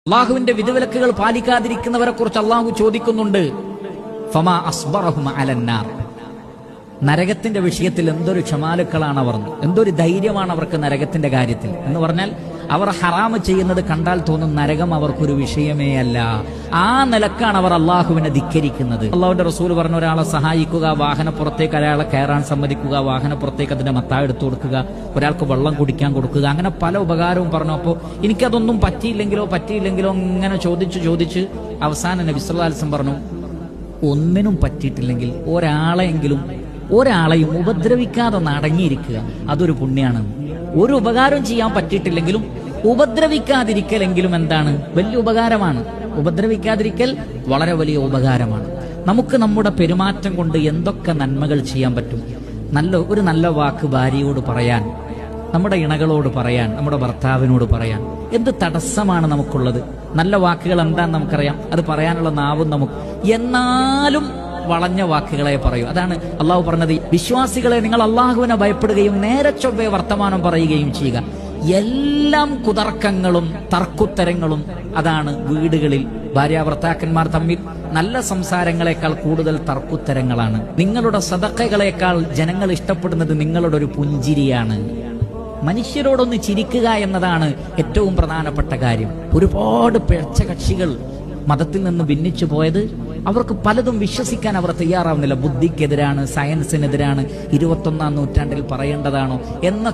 അള്ളാഹുവിന്റെ വിധിവിലക്കുകൾ പാലിക്കാതിരിക്കുന്നവരെ കുറിച്ച് അള്ളാഹു ചോദിക്കുന്നുണ്ട്. ഫമാ അസ്ബറഹും അലന്നാർ. നരകത്തിന്റെ വിഷയത്തിൽ എന്തൊരു ക്ഷമാലുക്കളാണ് അവർ, എന്തൊരു ധൈര്യമാണ് അവർക്ക് നരകത്തിന്റെ കാര്യത്തിൽ എന്ന് പറഞ്ഞാൽ, അവർ ഹറാമ് ചെയ്യുന്നത് കണ്ടാൽ തോന്നും നരകം അവർക്കൊരു വിഷയമേ അല്ല. ആ നിലക്കാണ് അവർ അള്ളാഹുവിനെ ധിക്കരിക്കുന്നത്. അള്ളാഹുവിന്റെ റസൂൽ പറഞ്ഞ, ഒരാളെ സഹായിക്കുക, വാഹനപ്പുറത്തേക്ക് അയാളെ കയറാൻ സമ്മതിക്കുക, വാഹനപ്പുറത്തേക്ക് അതിന്റെ മത്താ എടുത്തു കൊടുക്കുക, ഒരാൾക്ക് വെള്ളം കുടിക്കാൻ കൊടുക്കുക, അങ്ങനെ പല ഉപകാരവും പറഞ്ഞു. അപ്പോൾ എനിക്കതൊന്നും പറ്റിയില്ലെങ്കിലോ ഇങ്ങനെ ചോദിച്ച് അവസാനം നബി സല്ലല്ലാഹു അലൈഹി വസല്ലം പറഞ്ഞു, ഒന്നിനും പറ്റിയിട്ടില്ലെങ്കിൽ ഒരാളെയും ഉപദ്രവിക്കാതെ നടങ്ങിയിരിക്കുക, അതൊരു പുണ്യാണ്. ഒരു ഉപകാരം ചെയ്യാൻ പറ്റിയിട്ടില്ലെങ്കിലും ഉപദ്രവിക്കാതിരിക്കലെങ്കിലും എന്താണ്, വലിയ ഉപകാരമാണ്. ഉപദ്രവിക്കാതിരിക്കൽ വളരെ വലിയ ഉപകാരമാണ്. നമുക്ക് നമ്മുടെ പെരുമാറ്റം കൊണ്ട് എന്തൊക്കെ നന്മകൾ ചെയ്യാൻ പറ്റും. ഒരു നല്ല വാക്ക് ഭാര്യയോട് പറയാൻ, നമ്മുടെ ഇണകളോട് പറയാൻ, നമ്മുടെ ഭർത്താവിനോട് പറയാൻ എന്ത് തടസ്സമാണ് നമുക്കുള്ളത്? നല്ല വാക്കുകൾ എന്താണെന്ന് നമുക്കറിയാം, അത് പറയാനുള്ള നാവും നമുക്ക്, എന്നാലും വളഞ്ഞ വാക്കുകളെ പറയൂ. അതാണ് അള്ളാഹു പറഞ്ഞത്, വിശ്വാസികളെ നിങ്ങൾ അള്ളാഹുവിനെ ഭയപ്പെടുകയും നേരെ ചൊവ്വേ വർത്തമാനം പറയുകയും ചെയ്യുക. എല്ലാം കുതർക്കങ്ങളും തർക്കുത്തരങ്ങളും അതാണ് വീടുകളിൽ. ഭാര്യാഭർത്താക്കന്മാർ തമ്മിൽ നല്ല സംസാരങ്ങളെക്കാൾ കൂടുതൽ തർക്കുത്തരങ്ങളാണ്. നിങ്ങളുടെ സദഖകളെക്കാൾ ജനങ്ങൾ ഇഷ്ടപ്പെടുന്നത് നിങ്ങളുടെ ഒരു പുഞ്ചിരിയാണ്. മനുഷ്യരോടൊന്ന് ചിരിക്കുക എന്നതാണ് ഏറ്റവും പ്രധാനപ്പെട്ട കാര്യം. ഒരുപാട് പിഴച്ച കക്ഷികൾ മതത്തിൽ നിന്ന് ഭിന്നിച്ചു പോയത് അവർക്ക് പലതും വിശ്വസിക്കാൻ അവർ തയ്യാറാവുന്നില്ല. ബുദ്ധിക്കെതിരാണ്, സയൻസിനെതിരാണ്, 21-ാം നൂറ്റാണ്ടിൽ പറയേണ്ടതാണോ എന്ന